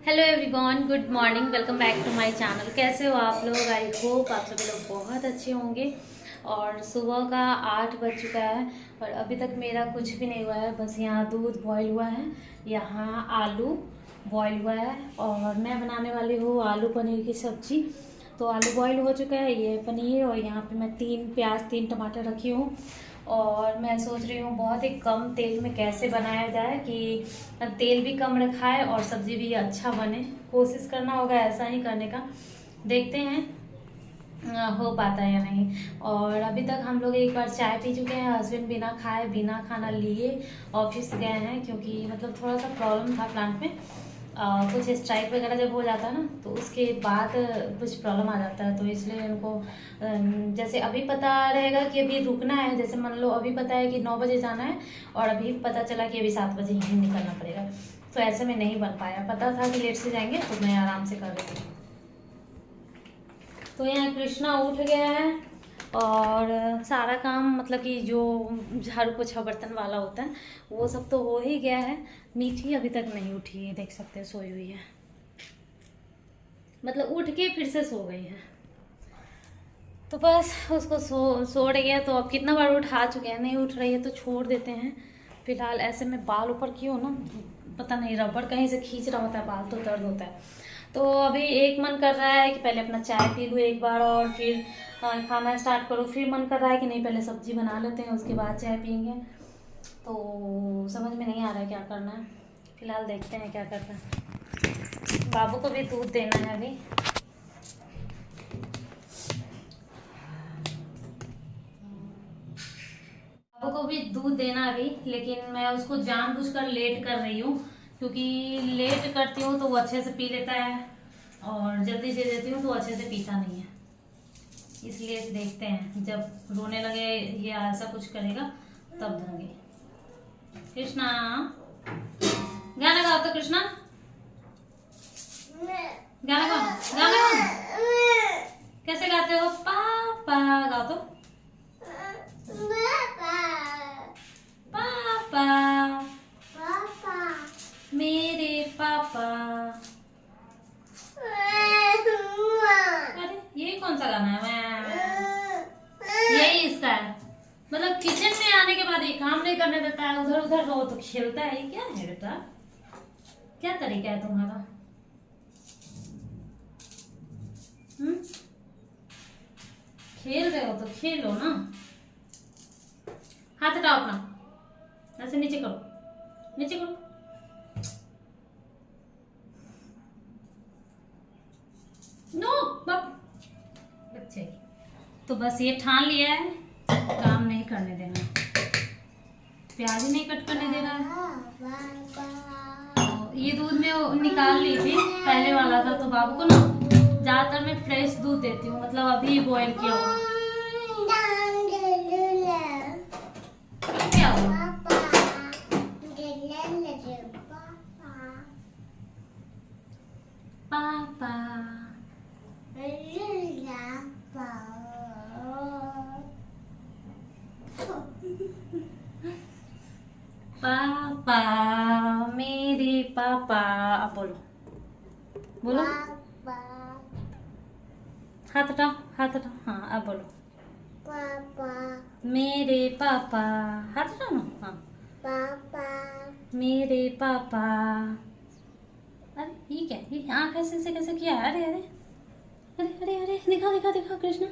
Hello everyone, good morning. Welcome back to my channel. कैसे हो आप लोग? आई होप आप सभी लोग बहुत अच्छे होंगे। और सुबह का 8 बज चुका है और अभी तक मेरा कुछ भी नहीं हुआ है। बस यहाँ दूध बॉईल हुआ है, यहाँ आलू बॉईल हुआ है और मैं बनाने वाली हूँ आलू पनीर की सब्जी। तो आलू बॉईल हो चुका है, ये पनीर, और यहाँ पे मैं 3 प्याज 3 टमाटर रखी हूँ। और मैं सोच रही हूँ बहुत ही कम तेल में कैसे बनाया जाए कि तेल भी कम रखा है और सब्जी भी अच्छा बने। कोशिश करना होगा ऐसा ही करने का, देखते हैं हो पाता है या नहीं। और अभी तक हम लोग एक बार चाय पी चुके हैं। हस्बैंड बिना खाए बिना खाना लिए ऑफिस गए हैं, क्योंकि मतलब थोड़ा सा प्रॉब्लम था प्लांट में। कुछ स्ट्राइक वगैरह जब हो जाता है ना, तो उसके बाद कुछ प्रॉब्लम आ जाता है। तो इसलिए उनको जैसे अभी पता रहेगा कि अभी रुकना है, जैसे मान लो अभी पता है कि 9 बजे जाना है और अभी पता चला कि अभी 7 बजे ही निकलना पड़ेगा, तो ऐसे में नहीं बन पाया। पता था कि लेट से जाएंगे तो मैं आराम से कर रही थी। तो यहाँ कृष्णा उठ गया है और सारा काम मतलब कि जो झाड़ू पोछा बर्तन वाला होता है वो सब तो हो ही गया है। मीठी अभी तक नहीं उठी है, देख सकते हैं सोई हुई है, मतलब उठ के फिर से सो गई है। तो बस उसको सो रही है, तो अब कितना बार उठा चुके हैं, नहीं उठ रही है तो छोड़ देते हैं फिलहाल। ऐसे में बाल ऊपर क्यों ना, पता नहीं, रबड़ कहीं से खींच रहा होता है बाल तो दर्द होता है। तो अभी एक मन कर रहा है कि पहले अपना चाय पी लूँ एक बार और फिर खाना स्टार्ट करूँ। फिर मन कर रहा है कि नहीं, पहले सब्जी बना लेते हैं उसके बाद चाय पियेंगे। तो समझ में नहीं आ रहा है क्या करना है। फिलहाल देखते हैं क्या करना है। बाबू को भी दूध देना है अभी। बाबू को भी दूध देना अभी, लेकिन मैं उसको जानबूझकर लेट कर रही हूँ, क्योंकि लेट करती हूँ तो वो अच्छे से पी लेता है और जल्दी दे देती हूँ तो अच्छे से पीता नहीं है। इसलिए देखते हैं, जब रोने लगे या ऐसा कुछ करेगा तब दूंगी। कृष्णा, गाना गाओ तो कृष्णा, गाना गाओ, गाना गाओ। कैसे गाते हो? पापा गाओ तो। पापा, मेरे पापा। अरे ये कौन सा गाना है? यही इसका है, मतलब किचन में आने के बाद ये काम नहीं करने देता है, उधर उधर रहो तो खेलता है। ये क्या है बेटा, क्या तरीका है तुम्हारा? हम्म, खेल रहे हो तो खेलो ना। हाथ हटाओ अपना, ऐसे नीचे करो, नीचे करो। नो बच्चे। तो बस ये ठान लिया है, काम नहीं करने देना, प्याज ही नहीं कट करने दे रहा है। तो ये दूध में निकाल ली थी, पहले वाला था, तो बाबू को ना ज्यादातर मैं फ्रेश दूध देती हूँ, मतलब अभी बॉईल किया हुआ। क्या हुआ? पापा, पापा, मेरे पापा। अब बोलो, बोलो। हाथ हटाओ, हाथ हटाओ, हाँ अब बोलो। पापा, मेरे पापा। हाथ हटाओ ना, हाँ। पापा, मेरे पापा। अरे ये क्या, ये आँख ऐसे ऐसे कैसे किया है? अरे अरे अरे अरे अरे, दिखाओ दिखाओ दिखाओ कृष्णा,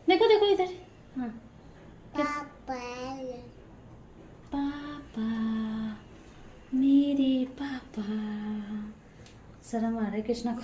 देखो देखो इधर। हाँ, पापा, पापा, मेरे पापा। शर्म आ रहा है कृष्णा को।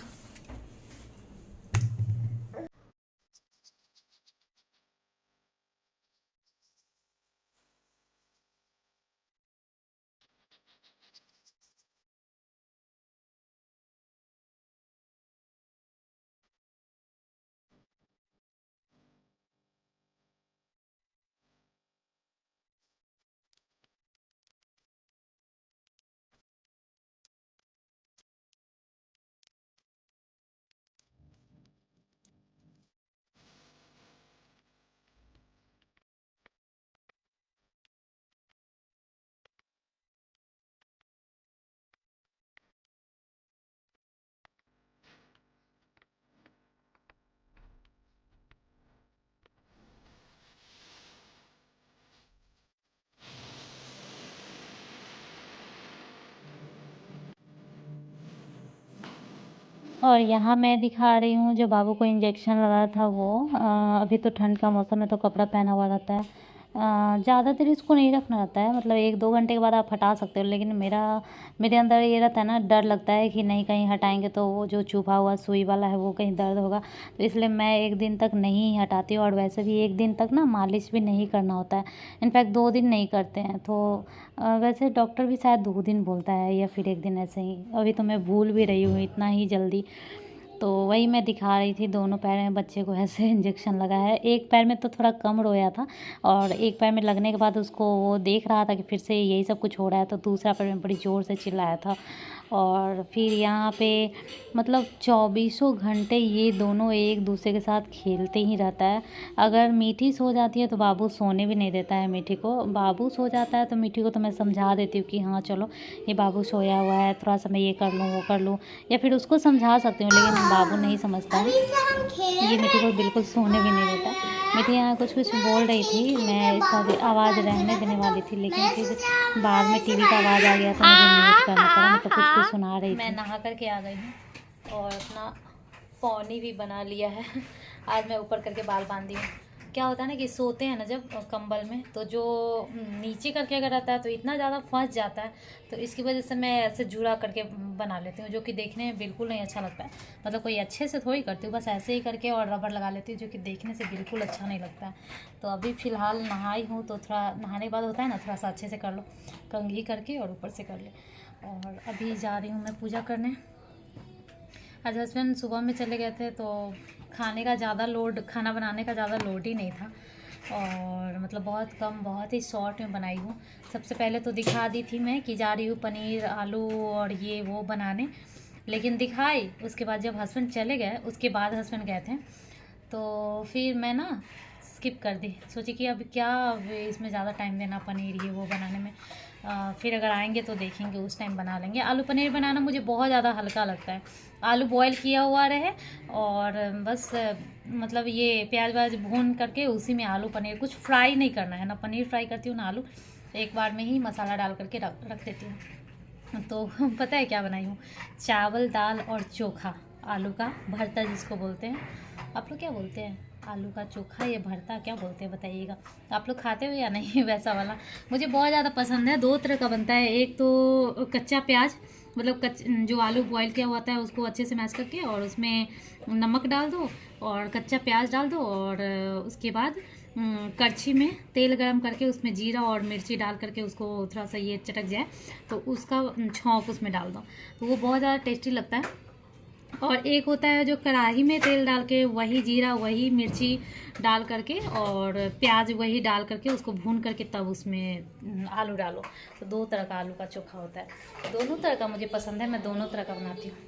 और यहाँ मैं दिखा रही हूँ जो बाबू को इंजेक्शन लगा था वो। अभी तो ठंड का मौसम है तो कपड़ा पहना हुआ रहता है। ज़्यादा देर इसको नहीं रखना रहता है, मतलब 1-2 घंटे के बाद आप हटा सकते हो, लेकिन मेरे अंदर ये रहता है ना, डर लगता है कि नहीं कहीं हटाएंगे तो वो जो चुभा हुआ सुई वाला है वो कहीं दर्द होगा, तो इसलिए मैं 1 दिन तक नहीं हटाती हूँ। और वैसे भी 1 दिन तक ना मालिश भी नहीं करना होता है, इनफैक्ट 2 दिन नहीं करते हैं। तो वैसे डॉक्टर भी शायद 2 दिन बोलता है या फिर 1 दिन, ऐसे ही। अभी तो मैं भूल भी रही हूँ इतना ही जल्दी। तो वही मैं दिखा रही थी, दोनों पैर में बच्चे को ऐसे इंजेक्शन लगा है। एक पैर में तो थोड़ा कम रोया था, और एक पैर में लगने के बाद उसको वो देख रहा था कि फिर से यही सब कुछ हो रहा है, तो दूसरा पैर में बड़ी ज़ोर से चिल्लाया था। और फिर यहाँ पे मतलब 24 घंटे ये दोनों एक दूसरे के साथ खेलते ही रहता है। अगर मीठी सो जाती है तो बाबू सोने भी नहीं देता है मीठी को। बाबू सो जाता है तो मीठी को तो मैं समझा देती हूँ कि हाँ चलो ये बाबू सोया हुआ है, थोड़ा सा मैं ये कर लूँ वो कर लूँ, या फिर उसको समझा सकती हूँ, लेकिन बाबू नहीं समझता है। ये मीठी को बिल्कुल सोने भी नहीं देता। मीठी यहाँ कुछ बोल रही थी, मैं इसका आवाज़ रहने देने वाली थी, लेकिन फिर बाद में टीवी का आवाज़ आ गया तो मुझे म्यूट करना पड़ा, मतलब कुछ सुना रही थी। मैं नहा करके आ गई हूँ और अपना पौनी भी बना लिया है। आज मैं ऊपर करके बाल बांधी हूँ। क्या होता है ना कि सोते हैं ना जब कंबल में, तो जो नीचे करके अगर रहता है तो इतना ज़्यादा फंस जाता है, तो इसकी वजह से मैं ऐसे जुड़ा करके बना लेती हूँ, जो कि देखने में बिल्कुल नहीं अच्छा लगता है। मतलब कोई अच्छे से थोड़ी करती हूँ, बस ऐसे ही करके और रबर लगा लेती हूँ, जो कि देखने से बिल्कुल अच्छा नहीं लगता है। तो अभी फ़िलहाल नहाई हूँ, तो थोड़ा नहाने के बाद होता है ना, थोड़ा सा अच्छे से कर लो, कंघी करके और ऊपर से कर ले। और अभी जा रही हूँ मैं पूजा करने। आज हस्बैंड सुबह में चले गए थे, तो खाना बनाने का ज़्यादा लोड ही नहीं था, और मतलब बहुत कम, बहुत ही शॉर्ट में बनाई हूँ। सबसे पहले तो दिखा दी थी मैं कि जा रही हूँ पनीर आलू और ये वो बनाने, लेकिन दिखाई उसके बाद जब हस्बैंड चले गए, उसके बाद हस्बैंड गए थे, तो फिर मैं ना स्किप कर दी। सोची कि अब क्या इसमें ज़्यादा टाइम देना पनीर ये वो बनाने में, फिर अगर आएंगे तो देखेंगे, उस टाइम बना लेंगे। आलू पनीर बनाना मुझे बहुत ज़्यादा हल्का लगता है। आलू बॉयल किया हुआ रहे और बस मतलब ये प्याज व्याज भून करके उसी में आलू पनीर, कुछ फ्राई नहीं करना है ना, पनीर फ्राई करती हूँ ना आलू, एक बार में ही मसाला डाल करके रख देती हूँ। तो पता है क्या बनाई हूँ? चावल दाल और चोखा, आलू का भरता जिसको बोलते हैं। आप लोग क्या बोलते हैं? आलू का चोखा या भरता क्या बोलते हैं बताइएगा, आप लोग खाते हो या नहीं? वैसा वाला मुझे बहुत ज़्यादा पसंद है। 2 तरह का बनता है, एक तो कच्चा प्याज, मतलब जो आलू बॉईल किया हुआ होता है उसको अच्छे से मैश करके और उसमें नमक डाल दो और कच्चा प्याज डाल दो, और उसके बाद कड़छी में तेल गरम करके उसमें जीरा और मिर्ची डाल करके उसको थोड़ा सा ये चटक जाए तो उसका छौंक उसमें डाल दो, तो वो बहुत ज़्यादा टेस्टी लगता है। और एक होता है जो कढ़ाई में तेल डाल के वही जीरा वही मिर्ची डाल करके और प्याज वही डाल करके उसको भून करके तब उसमें आलू डालो, तो 2 तरह का आलू का चोखा होता है। दोनों तरह का मुझे पसंद है, मैं दोनों तरह का बनाती हूँ।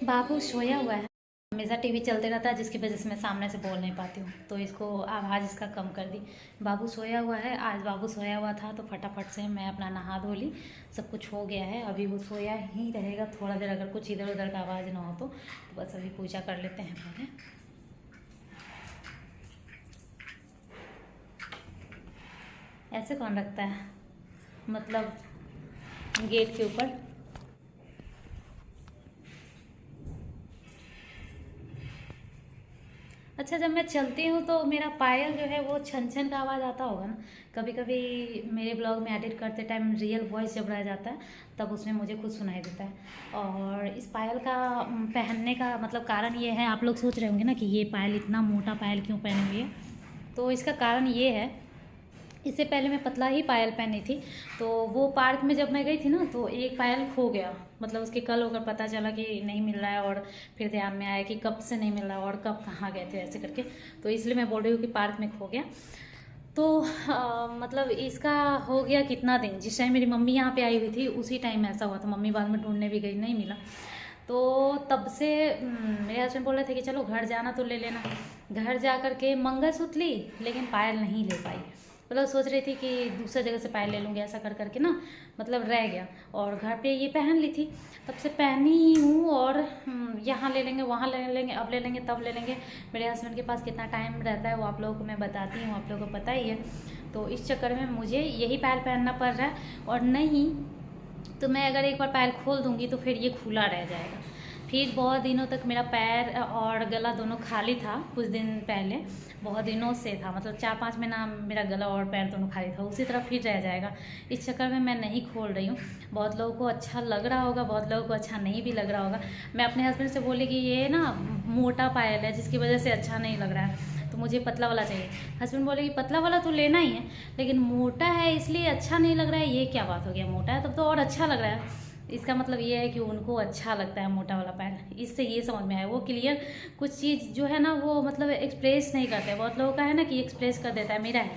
बाबू सोया हुआ है, हमेशा टीवी चलते रहता है, जिसकी वजह से मैं सामने से बोल नहीं पाती हूँ, तो इसको आवाज़ इसका कम कर दी। बाबू सोया हुआ है, आज बाबू सोया हुआ था तो फटाफट से मैं अपना नहा धो ली, सब कुछ हो गया है। अभी वो सोया ही रहेगा थोड़ा देर, अगर कुछ इधर उधर का आवाज़ ना हो तो बस अभी पूजा कर लेते हैं पहले। ऐसे कौन रखता है, मतलब गेट के ऊपर? अच्छा, जब मैं चलती हूँ तो मेरा पायल जो है वो छन छन का आवाज़ आता होगा ना। कभी कभी मेरे ब्लॉग में एडिट करते टाइम रियल वॉइस जब रह जाता है तब उसमें मुझे खुद सुनाई देता है। और इस पायल का पहनने का मतलब कारण ये है, आप लोग सोच रहे होंगे ना कि ये पायल, इतना मोटा पायल क्यों पहनी हुई है, तो इसका कारण ये है, इससे पहले मैं पतला ही पायल पहनी थी, तो वो पार्क में जब मैं गई थी ना तो एक पायल खो गया, मतलब उसके कल होकर पता चला कि नहीं मिल रहा है, और फिर ध्यान में आया कि कब से नहीं मिल रहा और कब कहाँ गए थे ऐसे करके, तो इसलिए मैं बोल रही हूँ कि पार्क में खो गया। तो मतलब इसका हो गया कितना दिन, जिस टाइम मेरी मम्मी यहाँ पे आई हुई थी उसी टाइम ऐसा हुआ था, मम्मी बाद में ढूंढने भी गई, नहीं मिला। तो तब से मेरे हस्बैंड बोल रहे थे कि चलो घर जाना तो ले लेना। घर जा कर के मंगलसूत्र ली लेकिन पायल नहीं ले पाई, मतलब सोच रही थी कि दूसरे जगह से पायल ले लूँगी, ऐसा कर करके ना मतलब रह गया, और घर पे ये पहन ली थी, तब से पहनी ही हूँ। और यहाँ ले लेंगे, वहाँ ले लेंगे, अब ले लेंगे, तब ले लेंगे, मेरे हस्बैंड के पास कितना टाइम रहता है वो आप लोगों को मैं बताती हूँ, आप लोगों को पता ही है। तो इस चक्कर में मुझे यही पायल पहनना पड़ रहा है, और नहीं तो मैं अगर एक बार पायल खोल दूँगी तो फिर ये खुला रह जाएगा, फिर बहुत दिनों तक मेरा पैर और गला दोनों खाली था। कुछ दिन पहले बहुत दिनों से था, मतलब 4-5 महीना मेरा गला और पैर दोनों खाली था। उसी तरह फिर रह जाएगा। इस चक्कर में मैं नहीं खोल रही हूँ। बहुत लोगों को अच्छा लग रहा होगा, बहुत लोगों को अच्छा नहीं भी लग रहा होगा। मैं अपने हस्बैंड से बोली कि ये ना मोटा पायल है जिसकी वजह से अच्छा नहीं लग रहा है, तो मुझे पतला वाला चाहिए। हस्बैंड बोले कि पतला वाला तो लेना ही है, लेकिन मोटा है इसलिए अच्छा नहीं लग रहा है। ये क्या बात हो गया, मोटा है तब तो और अच्छा लग रहा है। इसका मतलब ये है कि उनको अच्छा लगता है मोटा वाला पैर। इससे ये समझ में आया, वो क्लियर कुछ चीज़ जो है ना वो मतलब एक्सप्रेस नहीं करते। बहुत लोगों का है ना कि एक्सप्रेस कर देता है, मेरा है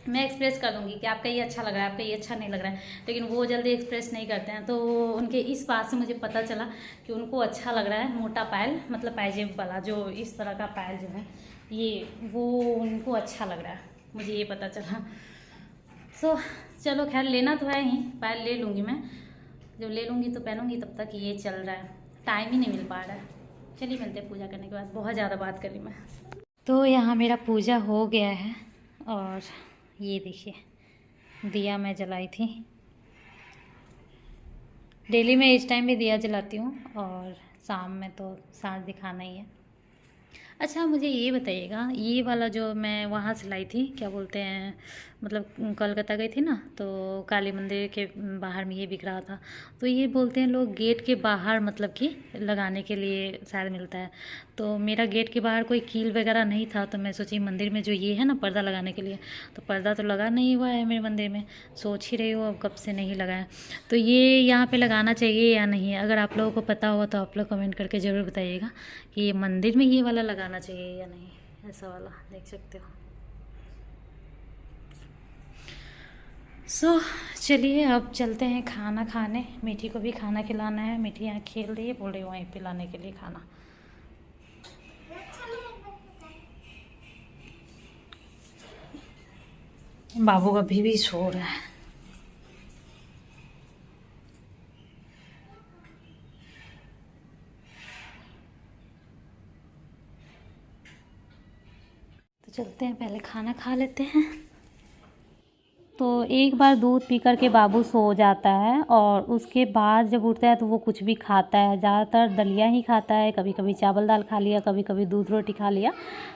मैं एक्सप्रेस कर दूंगी कि आपका ये अच्छा लग रहा है, आपका ये अच्छा नहीं लग रहा है, लेकिन वो जल्दी एक्सप्रेस नहीं करते हैं। तो उनके इस बात से मुझे पता चला कि उनको अच्छा लग रहा है मोटा पायल, मतलब पायजेब वाला जो इस तरह का पायल जो है ये, वो उनको अच्छा लग रहा है, मुझे ये पता चला। सो चलो खैर, लेना तो है ही, पायल ले लूँगी मैं। जब ले लूँगी तो पहनूंगी, तब तक ये चल रहा है, टाइम ही नहीं मिल पा रहा है। चलिए मिलते हैं पूजा करने के बाद। बहुत ज़्यादा बात करी मैं। तो यहाँ मेरा पूजा हो गया है और ये देखिए दिया मैं जलाई थी। डेली मैं इस टाइम भी दिया जलाती हूँ और शाम में तो सांझ दिखाना ही है। अच्छा मुझे ये बताइएगा, ये वाला जो मैं वहाँ से लाई थी, क्या बोलते हैं, मतलब कोलकाता गई थी ना, तो काली मंदिर के बाहर में ये बिक रहा था। तो ये बोलते हैं लोग गेट के बाहर मतलब कि लगाने के लिए शायद मिलता है। तो मेरा गेट के बाहर कोई कील वगैरह नहीं था, तो मैं सोची मंदिर में जो ये है ना पर्दा लगाने के लिए, तो पर्दा तो लगा नहीं हुआ है मेरे मंदिर में। सोच ही रही हूँ अब कब से नहीं लगाया। तो ये यहाँ पे लगाना चाहिए या नहीं, अगर आप लोगों को पता हो तो आप लोग कमेंट करके ज़रूर बताइएगा कि ये मंदिर में ये वाला लगाना चाहिए या नहीं। ऐसा वाला देख सकते हो। चलिए अब चलते हैं खाना खाने। मीठी को भी खाना खिलाना है। मीठी यहाँ खेल रही है, बोल रही है वहीं पे लाने के लिए खाना। बाबू अभी भी सो रहा है। तो चलते हैं, पहले खाना खा लेते हैं। तो एक बार दूध पी कर के बाबू सो जाता है और उसके बाद जब उठता है तो वो कुछ भी खाता है। ज़्यादातर दलिया ही खाता है, कभी कभी चावल दाल खा लिया, कभी कभी दूध रोटी खा लिया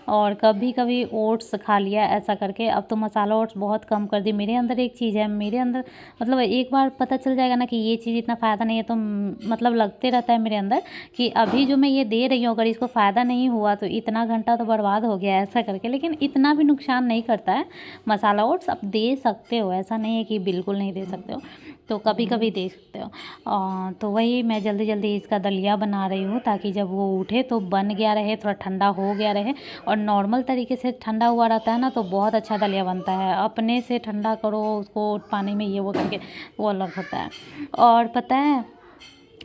और कभी कभी ओट्स खा लिया, ऐसा करके। अब तो मसाला ओट्स बहुत कम कर दी। मेरे अंदर एक चीज़ है, मेरे अंदर मतलब एक बार पता चल जाएगा ना कि ये चीज़ इतना फ़ायदा नहीं है, तो मतलब लगते रहता है मेरे अंदर कि अभी जो मैं ये दे रही हूँ अगर इसको फ़ायदा नहीं हुआ तो इतना घंटा तो बर्बाद हो गया, ऐसा करके। लेकिन इतना भी नुकसान नहीं करता है मसाला ओट्स, आप दे सकते हो, ऐसा नहीं है कि बिल्कुल नहीं दे सकते हो, तो कभी कभी दे सकते हो। तो वही मैं जल्दी जल्दी इसका दलिया बना रही हूँ ताकि जब वो उठे तो बन गया रहे, थोड़ा ठंडा हो गया रहे। और नॉर्मल तरीके से ठंडा हुआ रहता है ना तो बहुत अच्छा दलिया बनता है। अपने से ठंडा करो उसको पानी में ये वो करके, वो अलग होता है। और पता है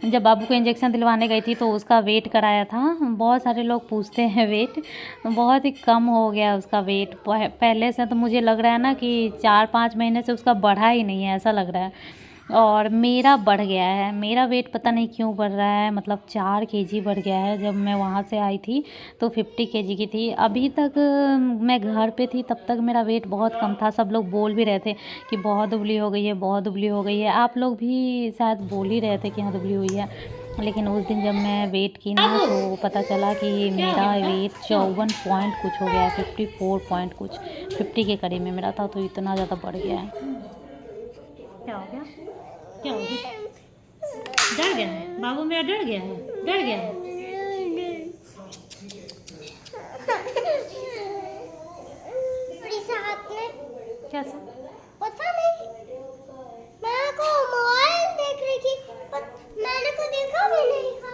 जब बाबू को इंजेक्शन दिलवाने गई थी तो उसका वेट कराया था। बहुत सारे लोग पूछते हैं वेट, बहुत ही कम हो गया उसका वेट पहले से। तो मुझे लग रहा है ना कि 4-5 महीने से उसका बढ़ा ही नहीं है, ऐसा लग रहा है। और मेरा बढ़ गया है, मेरा वेट पता नहीं क्यों बढ़ रहा है, मतलब 4 केजी बढ़ गया है। जब मैं वहाँ से आई थी तो 50 केजी की थी। अभी तक मैं घर पे थी तब तक मेरा वेट बहुत कम था। सब लोग बोल भी रहे थे कि बहुत दुबली हो गई है, बहुत दुबली हो गई है। आप लोग भी शायद बोल ही रहे थे कि हाँ दुबली हुई है। लेकिन उस दिन जब मैं वेट की ना तो पता चला कि मेरा वेट 54 पॉइंट कुछ हो गया है, 54 पॉइंट कुछ, 50 के करीब में मेरा था। तो इतना ज़्यादा बढ़ गया है। क्या हो गया, क्या हो गया? डर गया है बाबू मेरा, डर गया है, डर गया है। कैसा पता नहीं, मैं को मोबाइल देख रही थी, मैंने को देखा भी नहीं था।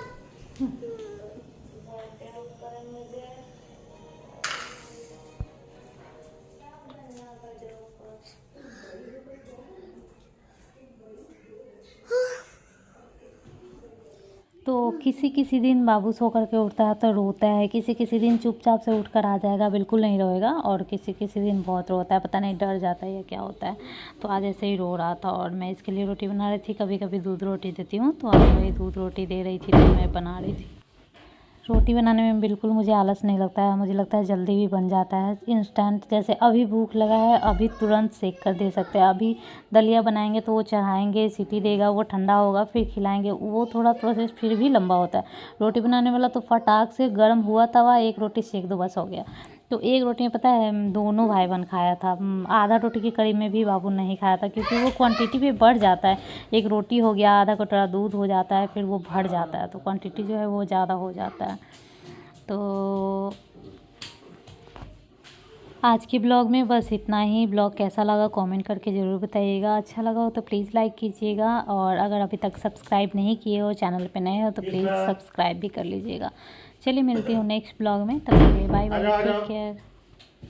तो किसी किसी दिन बाबू सो करके उठता है तो रोता है, किसी किसी दिन चुपचाप से उठकर आ जाएगा, बिल्कुल नहीं रोएगा। और किसी किसी दिन बहुत रोता है, पता नहीं डर जाता है या क्या होता है। तो आज ऐसे ही रो रहा था और मैं इसके लिए रोटी बना रही थी। कभी कभी दूध रोटी देती हूँ, तो आज वही दूध रोटी दे रही थी तो मैं बना रही थी। रोटी बनाने में बिल्कुल मुझे आलस नहीं लगता है, मुझे लगता है जल्दी भी बन जाता है। इंस्टेंट जैसे अभी भूख लगा है, अभी तुरंत सेक कर दे सकते हैं। अभी दलिया बनाएंगे तो वो चढ़ाएंगे, सीटी देगा, वो ठंडा होगा, फिर खिलाएंगे, वो थोड़ा प्रोसेस फिर भी लंबा होता है। रोटी बनाने वाला तो फटाक से गर्म हुआ तवा, एक रोटी सेक दो, बस हो गया। तो एक रोटी में पता है दोनों भाई बहन खाया था। आधा रोटी की कड़ी में भी बाबू नहीं खाया था, क्योंकि वो क्वांटिटी पे बढ़ जाता है। एक रोटी हो गया, आधा कटोरा दूध हो जाता है, फिर वो बढ़ जाता है, तो क्वांटिटी जो है वो ज़्यादा हो जाता है। तो आज के ब्लॉग में बस इतना ही। ब्लॉग कैसा लगा कमेंट करके ज़रूर बताइएगा। अच्छा लगा हो तो प्लीज़ लाइक कीजिएगा, और अगर अभी तक सब्सक्राइब नहीं किए हो, चैनल पे नए हो, तो प्लीज़ सब्सक्राइब भी कर लीजिएगा। चलिए मिलती हूँ नेक्स्ट ब्लॉग में, तब तक के लिए बाय बाय, टेक केयर।